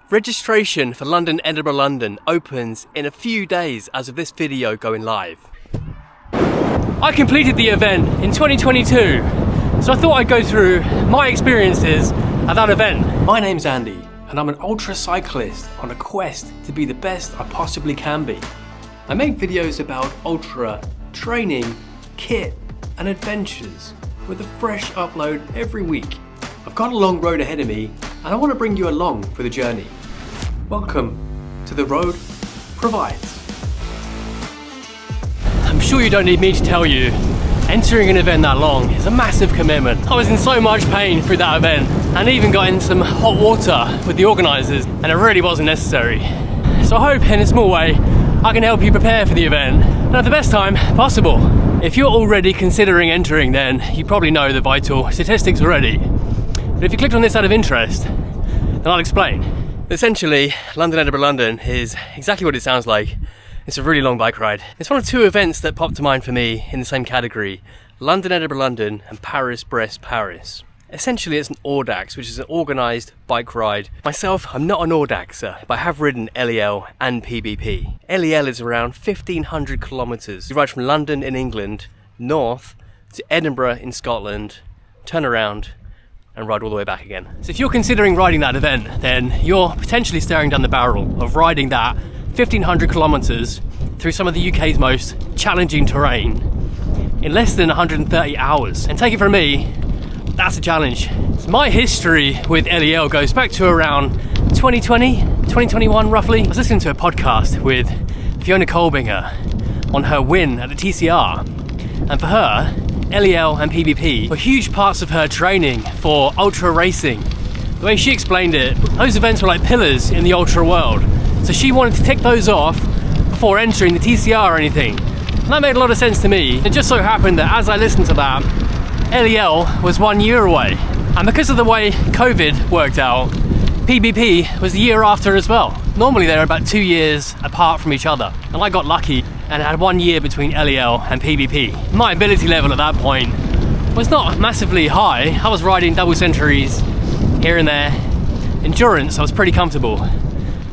Registration for London, Edinburgh, London opens in a few days as of this video going live. I completed the event in 2022, so I thought I'd go through my experiences at that event. My name's Andy, and I'm an ultra cyclist on a quest to be the best I possibly can be. I make videos about ultra training, kit, and adventures with a fresh upload every week. I've got a long road ahead of me, and I want to bring you along for the journey. Welcome to The Road Provides. I'm sure you don't need me to tell you, entering an event that long is a massive commitment. I was in so much pain through that event, and even got in some hot water with the organisers, and it really wasn't necessary. So I hope in a small way I can help you prepare for the event and have the best time possible. If you're already considering entering, then you probably know the vital statistics already. But if you clicked on this out of interest, then I'll explain. Essentially, London, Edinburgh, London is exactly what it sounds like. It's a really long bike ride. It's one of two events that popped to mind for me in the same category: London, Edinburgh, London and Paris, Brest, Paris. Essentially, it's an Audax, which is an organised bike ride. Myself, I'm not an Audaxer, but I have ridden LEL and PBP. LEL is around 1,500 kilometres. You ride from London in England, north to Edinburgh in Scotland, turn around and ride all the way back again. So if you're considering riding that event, then you're potentially staring down the barrel of riding that 1,500 kilometres through some of the UK's most challenging terrain in less than 130 hours. And take it from me, that's a challenge. So my history with LEL goes back to around 2020, 2021 roughly. I was listening to a podcast with Fiona Kolbinger on her win at the TCR, and for her, LEL and PBP were huge parts of her training for ultra racing. The way she explained it, those events were like pillars in the ultra world. So she wanted to tick those off before entering the TCR or anything. And that made a lot of sense to me. It just so happened that as I listened to that, LEL was 1 year away. And because of the way COVID worked out, PBP was the year after as well. Normally they're about 2 years apart from each other. And I got lucky and had 1 year between LEL and PBP. My ability level at that point was not massively high. I was riding double centuries here and there. Endurance, I was pretty comfortable.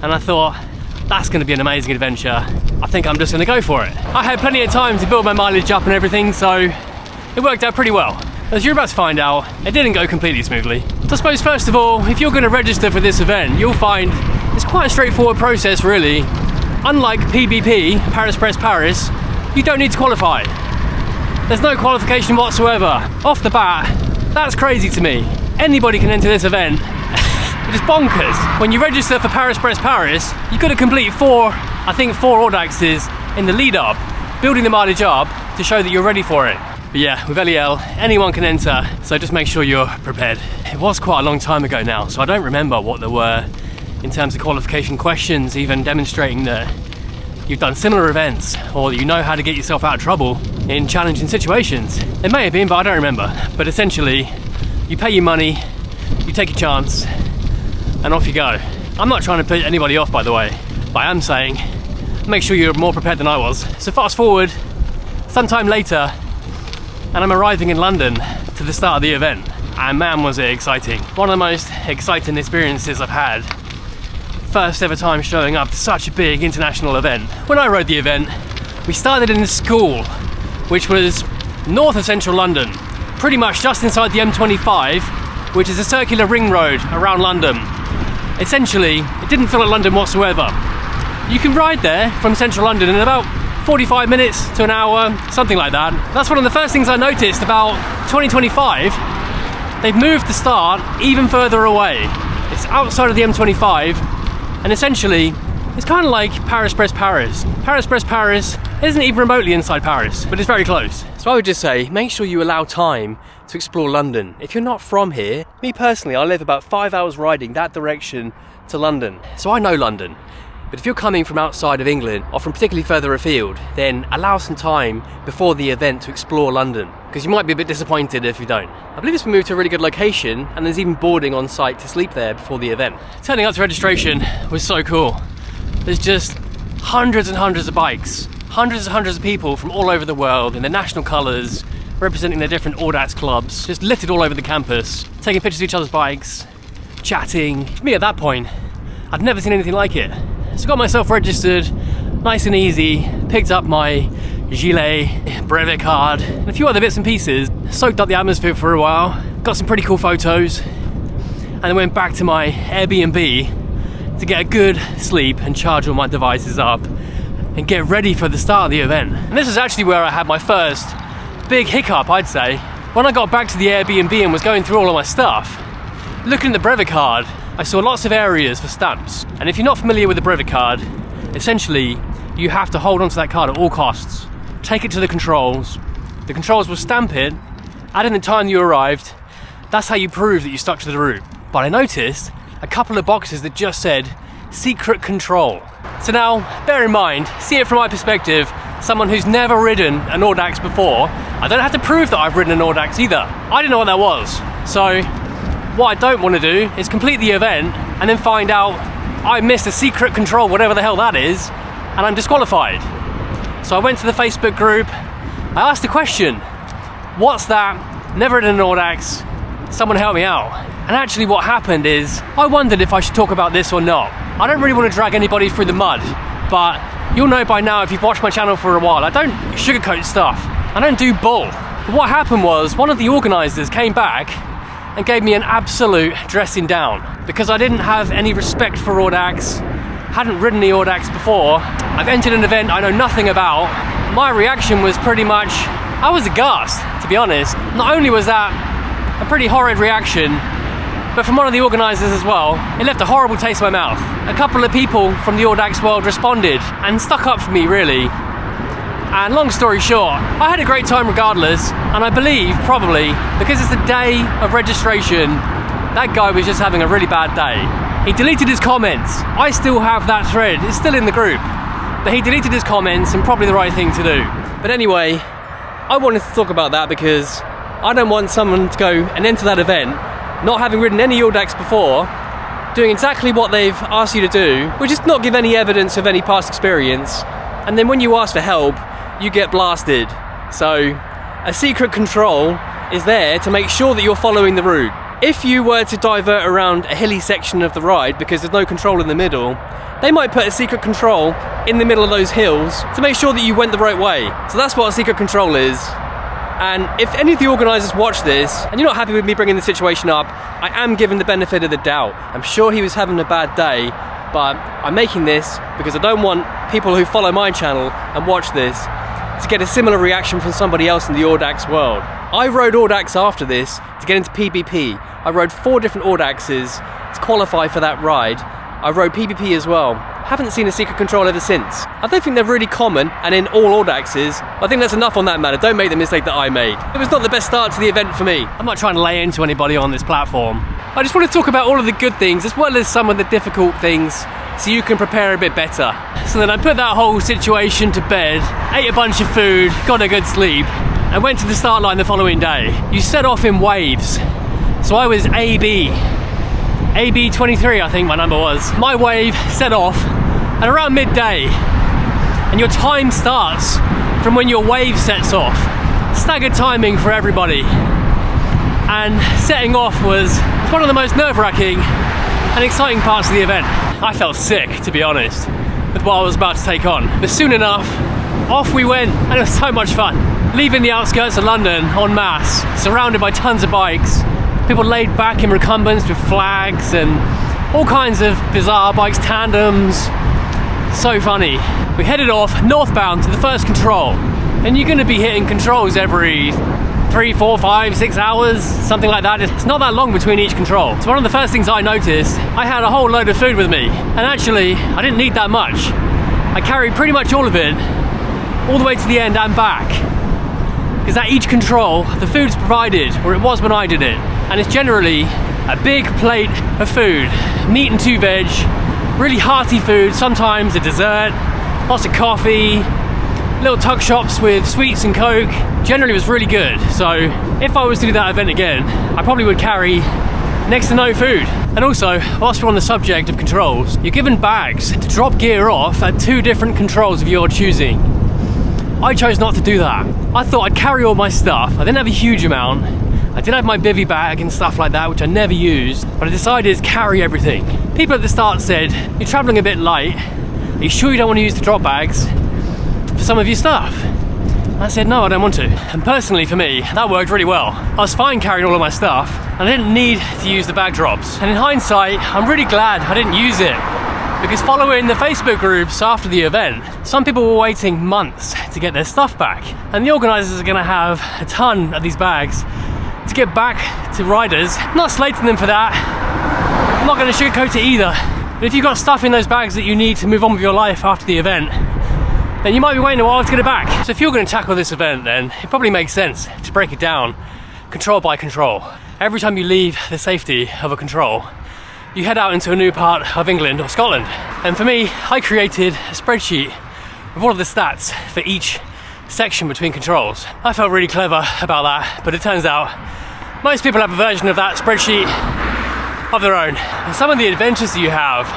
And I thought, that's going to be an amazing adventure. I think I'm just going to go for it. I had plenty of time to build my mileage up and everything, so it worked out pretty well. As you're about to find out, it didn't go completely smoothly. So I suppose first of all, if you're going to register for this event, you'll find it's quite a straightforward process really. Unlike PBP, Paris, Brest, Paris, you don't need to qualify. There's no qualification whatsoever. Off the bat, that's crazy to me. Anybody can enter this event. It is bonkers. When you register for Paris, Brest, Paris, you've got to complete four Audaxes in the lead up, building the mileage up to show that you're ready for it. But yeah, with LEL, anyone can enter, so just make sure you're prepared. It was quite a long time ago now, so I don't remember what there were in terms of qualification questions, even demonstrating that you've done similar events or that you know how to get yourself out of trouble in challenging situations. It may have been, but I don't remember. But essentially, you pay your money, you take a chance, and off you go. I'm not trying to put anybody off, by the way, but I am saying make sure you're more prepared than I was. So fast forward sometime later, and I'm arriving in London to the start of the event, and man was it exciting. One of the most exciting experiences I've had. First ever time showing up to such a big international event. When I rode the event, we started in a school which was north of central London, pretty much just inside the M25, which is a circular ring road around London. Essentially, it didn't feel like London whatsoever. You can ride there from central London in about 45 minutes to an hour, something like that. That's one of the first things I noticed about 2025. They've moved the start even further away. It's outside of the M25, and essentially, it's kind of like Paris, Brest, Paris. Paris, Brest, Paris isn't even remotely inside Paris, but it's very close. So I would just say, make sure you allow time to explore London. If you're not from here, me personally, I live about 5 hours riding that direction to London. So I know London. But if you're coming from outside of England or from particularly further afield, then allow some time before the event to explore London, because you might be a bit disappointed if you don't. I believe it's been moved to a really good location, and there's even boarding on site to sleep there before the event. Turning up to registration was so cool. There's just hundreds and hundreds of bikes, hundreds and hundreds of people from all over the world in their national colours, representing their different Audax clubs, just littered all over the campus, taking pictures of each other's bikes, chatting. For me at that point, I'd never seen anything like it. So got myself registered, nice and easy, picked up my gilet, brevet card, and a few other bits and pieces, soaked up the atmosphere for a while, got some pretty cool photos, and then went back to my Airbnb to get a good sleep and charge all my devices up and get ready for the start of the event. And this is actually where I had my first big hiccup, I'd say. When I got back to the Airbnb and was going through all of my stuff, looking at the brevet card, I saw lots of areas for stamps. And if you're not familiar with the brevet card, essentially you have to hold onto that card at all costs. Take it to the controls will stamp it, add in the time you arrived. That's how you prove that you stuck to the route. But I noticed a couple of boxes that just said secret control. So now, bear in mind, see it from my perspective, someone who's never ridden an Audax before, I don't have to prove that I've ridden an Audax either. I didn't know what that was. So what I don't want to do is complete the event and then find out I missed a secret control, whatever the hell that is, and I'm disqualified. So I went to the Facebook group, I asked the question, what's that? Never ridden an Audax, someone help me out. And actually what happened is, I wondered if I should talk about this or not. I don't really want to drag anybody through the mud, but you'll know by now if you've watched my channel for a while, I don't sugarcoat stuff. I don't do bull. But what happened was, one of the organisers came back and gave me an absolute dressing down because I didn't have any respect for Audax, hadn't ridden the Audax before. I've entered an event I know nothing about. My reaction was pretty much, I was aghast, to be honest. Not only was that a pretty horrid reaction, but from one of the organisers as well, it left a horrible taste in my mouth. A couple of people from the Audax world responded and stuck up for me, really. And long story short, I had a great time regardless, and I believe, probably, because it's the day of registration, that guy was just having a really bad day. He deleted his comments. I still have that thread, it's still in the group. But he deleted his comments, and probably the right thing to do. But anyway, I wanted to talk about that because I don't want someone to go and enter that event not having ridden any Audax before, doing exactly what they've asked you to do, which is not give any evidence of any past experience, and then when you ask for help, you get blasted. So, a secret control is there to make sure that you're following the route. If you were to divert around a hilly section of the ride because there's no control in the middle, they might put a secret control in the middle of those hills to make sure that you went the right way. So that's what a secret control is. And if any of the organisers watch this, and you're not happy with me bringing the situation up, I am giving the benefit of the doubt. I'm sure he was having a bad day, but I'm making this because I don't want people who follow my channel and watch this to get a similar reaction from somebody else in the Audax world. I rode Audax after this to get into PBP. I rode 4 different Audaxes to qualify for that ride. I rode PBP as well. Haven't seen a secret control ever since. I don't think they're really common and in all Audaxes. I think that's enough on that matter. Don't make the mistake that I made. It was not the best start to the event for me. I'm not trying to lay into anybody on this platform. I just want to talk about all of the good things as well as some of the difficult things so you can prepare a bit better. So then I put that whole situation to bed, ate a bunch of food, got a good sleep, and went to the start line the following day. You set off in waves. So I was AB 23, I think my number was. My wave set off at around midday, and your time starts from when your wave sets off. Staggered timing for everybody. And setting off was one of the most nerve-wracking and exciting parts of the event. I felt sick, to be honest, with what I was about to take on. But soon enough, off we went, and it was so much fun. Leaving the outskirts of London en masse, surrounded by tons of bikes, people laid back in recumbents with flags and all kinds of bizarre bikes, tandems. So funny. We headed off northbound to the first control, and you're going to be hitting controls every 3, 4, 5, 6 hours, something like that. It's not that long between each control. So one of the first things I noticed, I had a whole load of food with me, and actually I didn't need that much. I carried pretty much all of it, all the way to the end and back, because at each control the food's provided, or it was when I did it, and it's generally a big plate of food, meat and 2 veg, really hearty food, sometimes a dessert, lots of coffee, little tuck shops with sweets and coke. Generally it was really good. So if I was to do that event again, I probably would carry next to no food. And also, whilst we're on the subject of controls, you're given bags to drop gear off at 2 different controls of your choosing. I chose not to do that. I thought I'd carry all my stuff. I didn't have a huge amount. I did have my bivvy bag and stuff like that, which I never used, but I decided to carry everything. People at the start said, you're traveling a bit light, are you sure you don't want to use the drop bags for some of your stuff? I said, no, I don't want to. And personally for me, that worked really well. I was fine carrying all of my stuff, and I didn't need to use the bag drops. And in hindsight, I'm really glad I didn't use it, because following the Facebook groups after the event, some people were waiting months to get their stuff back. And the organisers are gonna have a ton of these bags to get back to riders. I'm not slating them for that. I'm not gonna sugarcoat it either. But if you've got stuff in those bags that you need to move on with your life after the event, then you might be waiting a while to get it back. So if you're going to tackle this event, then it probably makes sense to break it down control by control. Every time you leave the safety of a control, you head out into a new part of England or Scotland. And for me, I created a spreadsheet with all of the stats for each section between controls. I felt really clever about that, but it turns out most people have a version of that spreadsheet of their own. And some of the adventures that you have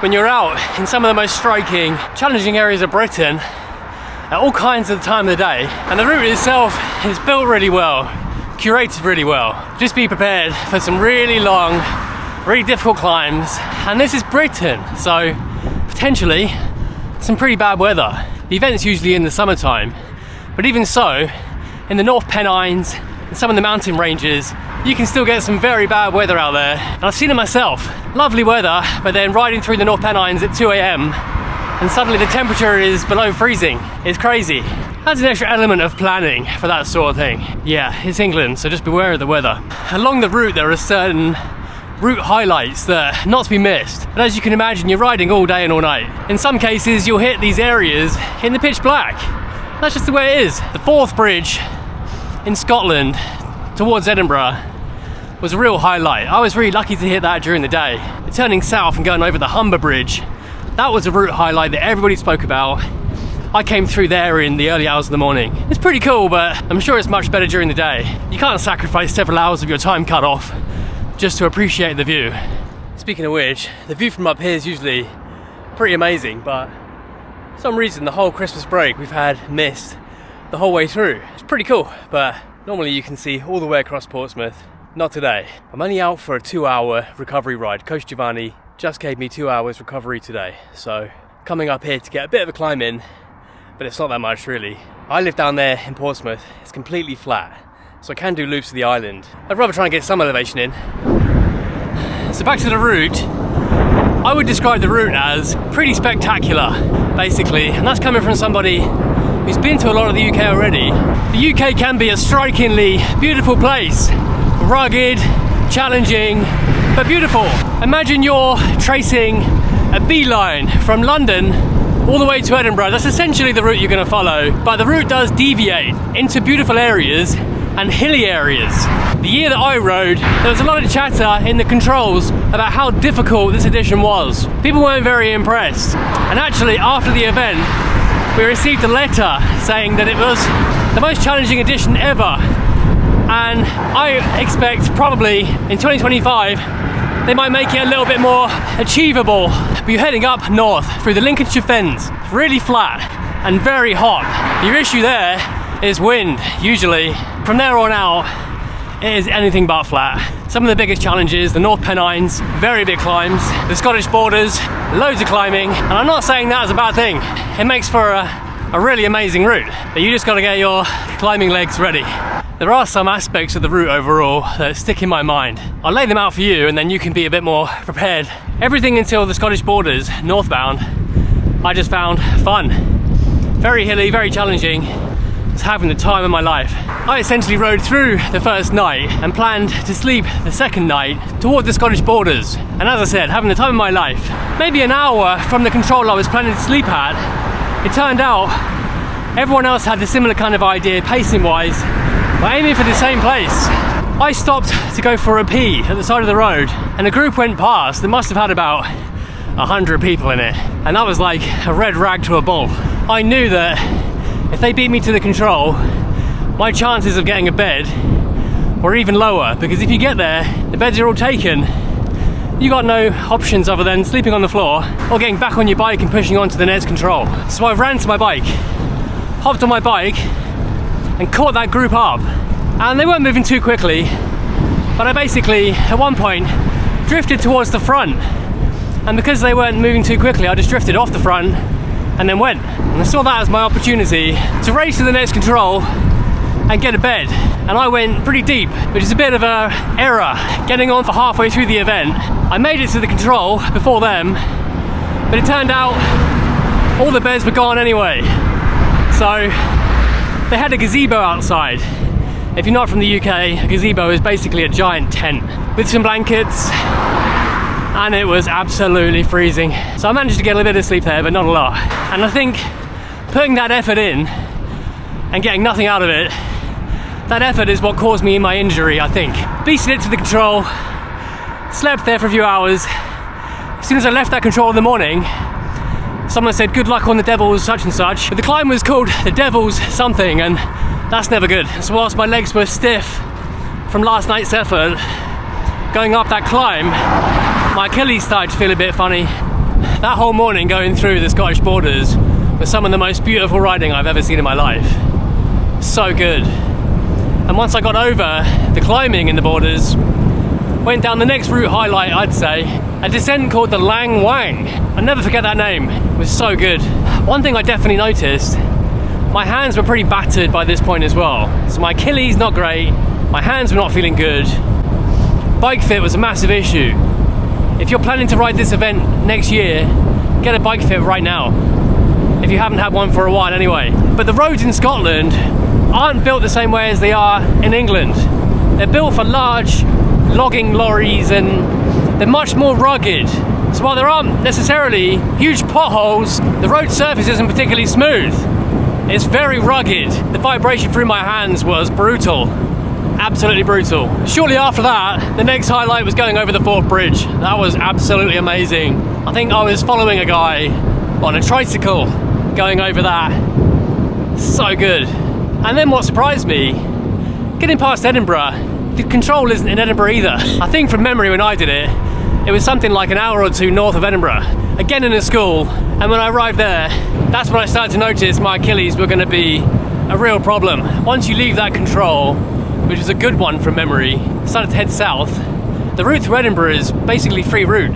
when you're out in some of the most striking, challenging areas of Britain at all kinds of the time of the day. And the route itself is built really well, curated really well. Just be prepared for some really long, really difficult climbs. And this is Britain, so potentially some pretty bad weather. The event's usually in the summertime, but even so, in the North Pennines and some of the mountain ranges, you can still get some very bad weather out there. And I've seen it myself. Lovely weather, but then riding through the North Pennines at 2 a.m. and suddenly the temperature is below freezing. It's crazy. Adds an extra element of planning for that sort of thing. Yeah, it's England, so just beware of the weather. Along the route, there are certain route highlights that are not to be missed. But as you can imagine, you're riding all day and all night. In some cases, you'll hit these areas in the pitch black. That's just the way it is. The Forth Bridge in Scotland towards Edinburgh was a real highlight. I was really lucky to hit that during the day. Turning south and going over the Humber Bridge, that was a route highlight that everybody spoke about. I came through there in the early hours of the morning. It's pretty cool, but I'm sure it's much better during the day. You can't sacrifice several hours of your time cut off just to appreciate the view. Speaking of which, the view from up here is usually pretty amazing, but for some reason the whole Christmas break we've had mist the whole way through. It's pretty cool, but normally you can see all the way across Portsmouth. Not today. I'm only out for a 2-hour recovery ride. Coach Giovanni just gave me 2 hours recovery today. So coming up here to get a bit of a climb in, but it's not that much really. I live down there in Portsmouth. It's completely flat, so I can do loops of the island. I'd rather try and get some elevation in. So back to the route. I would describe the route as pretty spectacular, basically, and that's coming from somebody who's been to a lot of the UK already. The UK can be a strikingly beautiful place. Rugged, challenging, but beautiful. Imagine you're tracing a beeline from London all the way to Edinburgh. That's essentially the route you're going to follow, but the route does deviate into beautiful areas and hilly areas. The year that I rode, there was a lot of chatter in the controls about how difficult this edition was. People weren't very impressed, and actually after the event we received a letter saying that it was the most challenging edition ever. And I expect probably in 2025 they might make it a little bit more achievable. But you're heading up north through the Lincolnshire Fens, really flat and very hot. Your issue there is wind, usually. From there on out, it is anything but flat. Some of the biggest challenges, the North Pennines, very big climbs, the Scottish borders, loads of climbing, and I'm not saying that as a bad thing. It makes for a really amazing route, but you just gotta get your climbing legs ready. There are some aspects of the route overall that stick in my mind. I'll lay them out for you and then you can be a bit more prepared. Everything until the Scottish borders, northbound, I just found fun. Very hilly, very challenging. Just having the time of my life. I essentially rode through the first night and planned to sleep the second night toward the Scottish borders. And as I said, having the time of my life. Maybe an hour from the control I was planning to sleep at, it turned out everyone else had a similar kind of idea, pacing wise. We're aiming for the same place. I stopped to go for a pee at the side of the road and a group went past that must have had about 100 people in it, and that was like a red rag to a bull. I knew that if they beat me to the control, my chances of getting a bed were even lower, because if you get there, the beds are all taken. You got no options other than sleeping on the floor or getting back on your bike and pushing on to the next control. So I ran to my bike, hopped on my bike and caught that group up and they weren't moving too quickly, but I basically, at one point, drifted towards the front, and because they weren't moving too quickly, I just drifted off the front and then went. And I saw that as my opportunity to race to the next control and get a bed. And I went pretty deep, which is a bit of a error. Getting on for halfway through the event, I made it to the control before them, but it turned out all the beds were gone anyway. So they had a gazebo outside. If you're not from the UK, a gazebo is basically a giant tent with some blankets, and it was absolutely freezing. So I managed to get a little bit of sleep there, but not a lot. And I think putting that effort in and getting nothing out of it, that effort is what caused me my injury, I think. Beasted it to the control, slept there for a few hours. As soon as I left that control in the morning, someone said, good luck on the Devil's such and such. But the climb was called the Devil's something, and that's never good. So whilst my legs were stiff from last night's effort, going up that climb, my Achilles started to feel a bit funny. That whole morning going through the Scottish borders was some of the most beautiful riding I've ever seen in my life. So good. And once I got over the climbing in the borders, went down the next route highlight, I'd say, a descent called the Lang Wang. I'll never forget that name, it was so good. One thing I definitely noticed, my hands were pretty battered by this point as well. So my Achilles not great, my hands were not feeling good. Bike fit was a massive issue. If you're planning to ride this event next year, get a bike fit right now. If you haven't had one for a while anyway. But the roads in Scotland aren't built the same way as they are in England. They're built for large logging lorries and they're much more rugged. So while there aren't necessarily huge potholes, the road surface isn't particularly smooth. It's very rugged. The vibration through my hands was brutal. Absolutely brutal. Shortly after that, the next highlight was going over the Forth Bridge. That was absolutely amazing. I think I was following a guy on a tricycle going over that. So good. And then what surprised me, getting past Edinburgh, the control isn't in Edinburgh either. I think from memory when I did it, it was something like an hour or two north of Edinburgh. Again in a school, and when I arrived there, that's when I started to notice my Achilles were going to be a real problem. Once you leave that control, which is a good one from memory, started to head south, the route through Edinburgh is basically free route.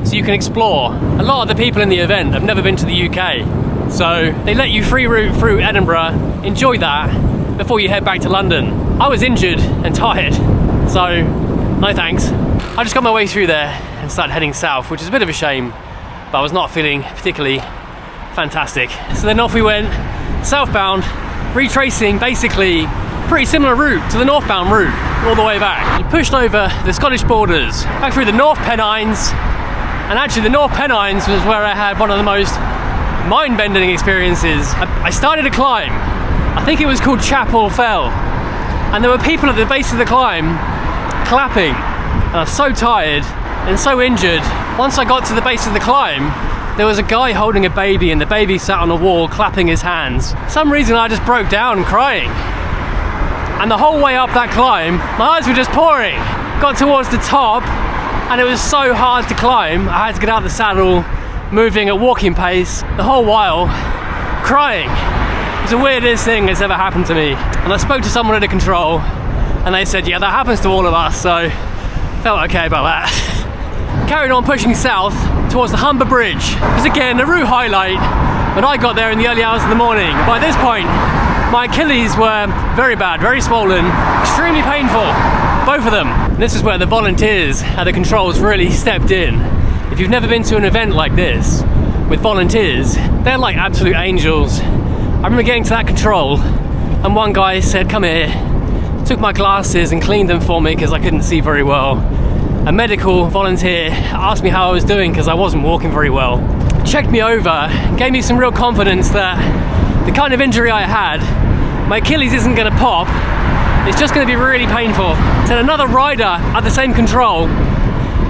So you can explore. A lot of the people in the event have never been to the UK. So they let you free route through Edinburgh, enjoy that, before you head back to London. I was injured and tired, so no thanks. I just got my way through there and started heading south, which is a bit of a shame, but I was not feeling particularly fantastic. So then off we went, southbound, retracing basically pretty similar route to the northbound route, all the way back. We pushed over the Scottish borders, back through the North Pennines, and actually the North Pennines was where I had one of the most mind-bending experiences. I started a climb, I think it was called Chapel Fell, and there were people at the base of the climb clapping, and I was so tired and so injured. Once I got to the base of the climb, there was a guy holding a baby, and the baby sat on a wall clapping his hands. For some reason I just broke down crying. And the whole way up that climb, my eyes were just pouring. Got towards the top, and it was so hard to climb. I had to get out of the saddle, moving at walking pace, the whole while crying. It was the weirdest thing that's ever happened to me. And I spoke to someone at a control, and they said, yeah, that happens to all of us, so felt okay about that. Carried on pushing south towards the Humber Bridge. It was again a route highlight when I got there in the early hours of the morning. By this point, my Achilles were very bad, very swollen, extremely painful, both of them. And this is where the volunteers at the controls really stepped in. If you've never been to an event like this with volunteers, they're like absolute angels. I remember getting to that control and one guy said, come here, took my glasses and cleaned them for me because I couldn't see very well. A medical volunteer asked me how I was doing because I wasn't walking very well. Checked me over, gave me some real confidence that the kind of injury I had, my Achilles isn't going to pop, it's just going to be really painful. Then another rider at the same control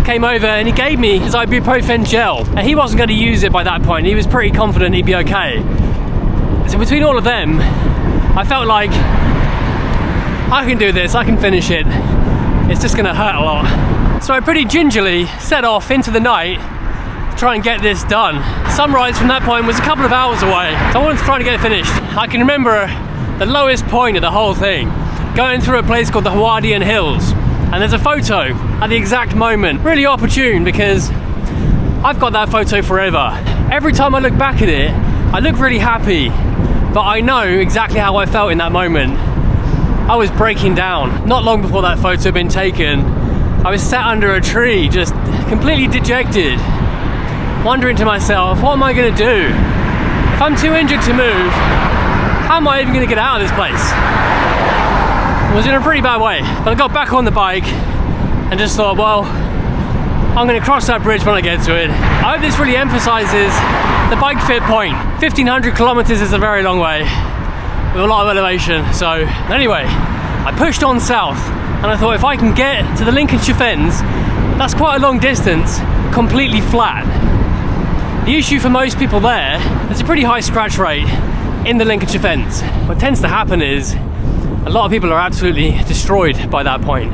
came over and he gave me his ibuprofen gel, and he wasn't going to use it by that point. He was pretty confident he'd be okay. So between all of them, I felt like I can do this, I can finish it, it's just going to hurt a lot. So I pretty gingerly set off into the night to try and get this done. Sunrise from that point was a couple of hours away, so I wanted to try to get it finished. I can remember the lowest point of the whole thing going through a place called the Hawaiian Hills, and there's a photo at the exact moment. Really opportune, because I've got that photo forever. Every time I look back at it, I look really happy, but I know exactly how I felt in that moment. I was breaking down. Not long before that photo had been taken, I was sat under a tree, just completely dejected, wondering to myself, what am I gonna do? If I'm too injured to move, how am I even gonna get out of this place? I was in a pretty bad way, but I got back on the bike and just thought, well, I'm gonna cross that bridge when I get to it. I hope this really emphasizes the bike fit point. 1,500 kilometers is a very long way with a lot of elevation. So anyway, I pushed on south, and I thought if I can get to the Lincolnshire Fens, that's quite a long distance, completely flat. The issue for most people there's a pretty high scratch rate in the Lincolnshire Fens. What tends to happen is a lot of people are absolutely destroyed by that point,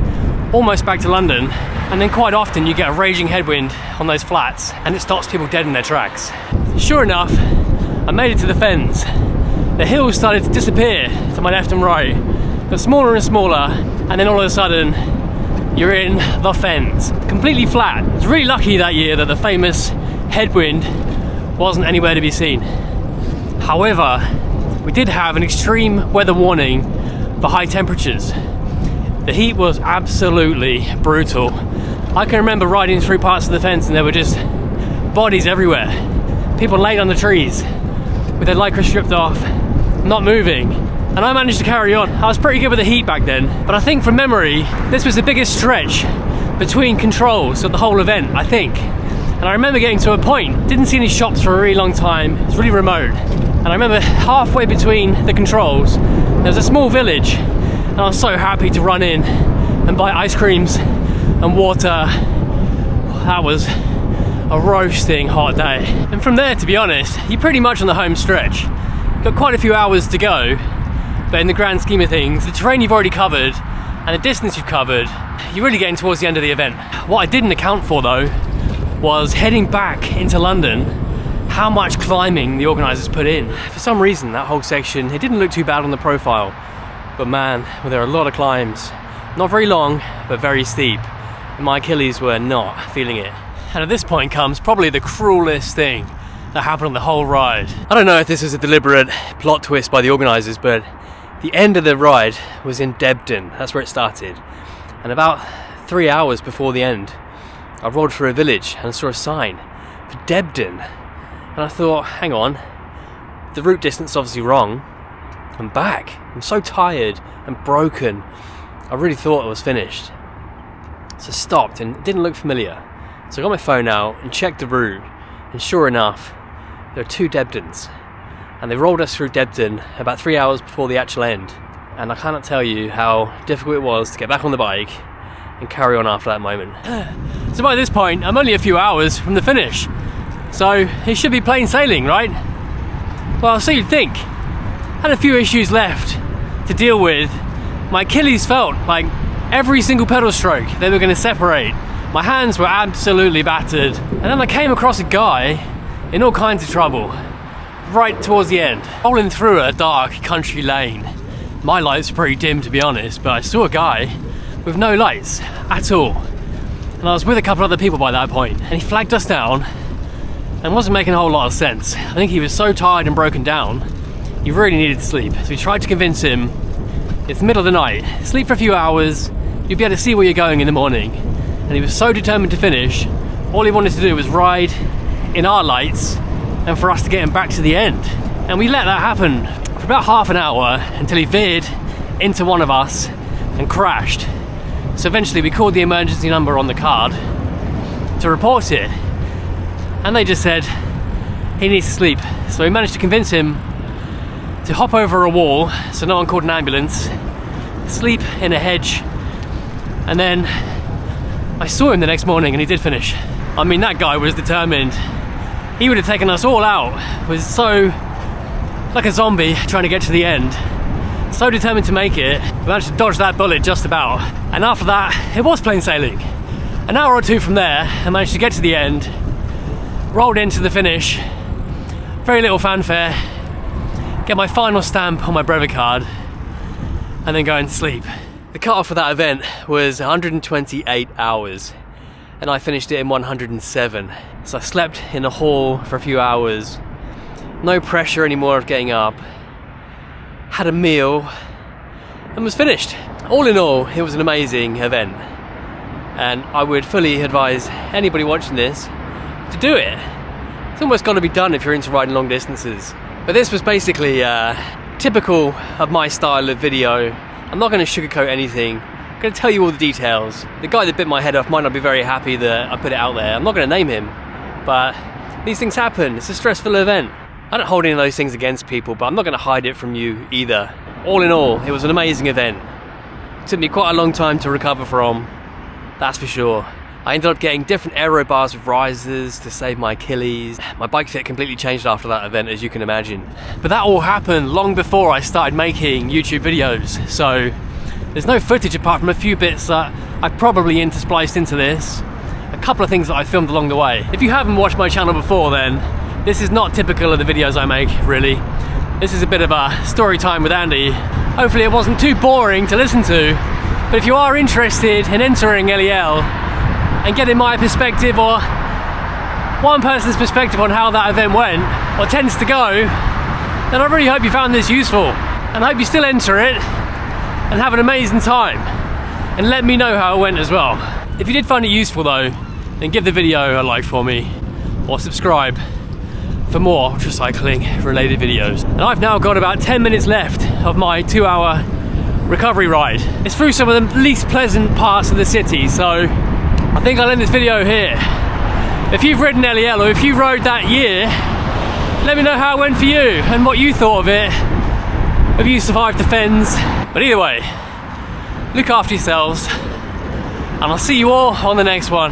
almost back to London, and then quite often you get a raging headwind on those flats and it stops people dead in their tracks. Sure enough, I made it to the Fens. The hills started to disappear to my left and right, got smaller and smaller, and then all of a sudden you're in the Fens, completely flat. I was really lucky that year that the famous headwind wasn't anywhere to be seen. However, we did have an extreme weather warning for high temperatures. The heat was absolutely brutal. I can remember riding through parts of the Fens and there were just bodies everywhere. People laid on the trees with their lycra stripped off, not moving. And I managed to carry on. I was pretty good with the heat back then, but I think from memory, this was the biggest stretch between controls of the whole event, I think. And I remember getting to a point, didn't see any shops for a really long time, it was really remote. And I remember halfway between the controls, there was a small village, and I was so happy to run in and buy ice creams and water. That was a roasting hot day. And from there, to be honest, you're pretty much on the home stretch. Got quite a few hours to go, but in the grand scheme of things, the terrain you've already covered and the distance you've covered, you're really getting towards the end of the event. What I didn't account for though, was heading back into London, how much climbing the organisers put in. For some reason, that whole section, it didn't look too bad on the profile, but man, well, there are a lot of climbs. Not very long, but very steep. And my Achilles were not feeling it. And at this point comes probably the cruelest thing that happened on the whole ride. I don't know if this was a deliberate plot twist by the organisers, but the end of the ride was in Debden. That's where it started. And about 3 hours before the end, I rolled through a village and I saw a sign for Debden. And I thought, hang on, the route distance is obviously wrong. I'm back. I'm so tired and broken. I really thought I was finished. So I stopped and it didn't look familiar. So I got my phone out and checked the route, and sure enough, there are 2 Debdens. And they rolled us through Debden about 3 hours before the actual end. And I cannot tell you how difficult it was to get back on the bike and carry on after that moment. So by this point, I'm only a few hours from the finish. So it should be plain sailing, right? Well, so you'd think. Had a few issues left to deal with. My Achilles felt like every single pedal stroke they were going to separate. My hands were absolutely battered. And then I came across a guy in all kinds of trouble right towards the end, rolling through a dark country lane. My lights were pretty dim, to be honest, but I saw a guy with no lights at all. And I was with a couple other people by that point, and he flagged us down and wasn't making a whole lot of sense. I think he was so tired and broken down, he really needed to sleep. So we tried to convince him, it's the middle of the night, sleep for a few hours, you'll be able to see where you're going in the morning. And he was so determined to finish, all he wanted to do was ride in our lights and for us to get him back to the end. And we let that happen for about half an hour until he veered into one of us and crashed. So eventually we called the emergency number on the card to report it, and they just said he needs to sleep. So we managed to convince him to hop over a wall so no one called an ambulance, sleep in a hedge, and then I saw him the next morning and he did finish. I mean, that guy was determined. He would have taken us all out, was so like a zombie trying to get to the end. So determined to make it, we managed to dodge that bullet just about. And after that, it was plain sailing. An hour or two from there, I managed to get to the end, rolled into the finish, very little fanfare, get my final stamp on my brevet card, and then going to sleep. The cut-off for that event was 128 hours, and I finished it in 107. So I slept in a hall for a few hours, no pressure anymore of getting up, had a meal, and was finished. All in all, it was an amazing event, and I would fully advise anybody watching this to do it. It's almost got to be done if you're into riding long distances. But this was basically typical of my style of video. I'm not going to sugarcoat anything. I'm going to tell you all the details. The guy that bit my head off might not be very happy that I put it out there. I'm not going to name him, but these things happen. It's a stressful event. I don't hold any of those things against people, but I'm not going to hide it from you either. All in all, it was an amazing event. It took me quite a long time to recover from, that's for sure. I ended up getting different aero bars with risers to save my Achilles. My bike fit completely changed after that event, as you can imagine. But that all happened long before I started making YouTube videos, so there's no footage apart from a few bits that I probably interspliced into this. A couple of things that I filmed along the way. If you haven't watched my channel before, then this is not typical of the videos I make, really. This is a bit of a story time with Andy. Hopefully it wasn't too boring to listen to, but if you are interested in entering LEL and getting my perspective, or one person's perspective on how that event went, or tends to go, then I really hope you found this useful, and I hope you still enter it and have an amazing time, and let me know how it went as well. If you did find it useful though, then give the video a like for me, or subscribe for more ultracycling related videos. And I've now got about 10 minutes left of my 2-hour recovery ride. It's through some of the least pleasant parts of the city, so I think I'll end this video here. If you've ridden LEL, or if you rode that year, let me know how it went for you and what you thought of it, if you survived the fens. But either way, look after yourselves, and I'll see you all on the next one.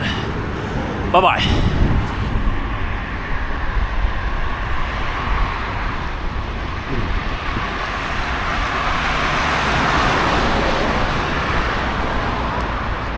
Bye bye.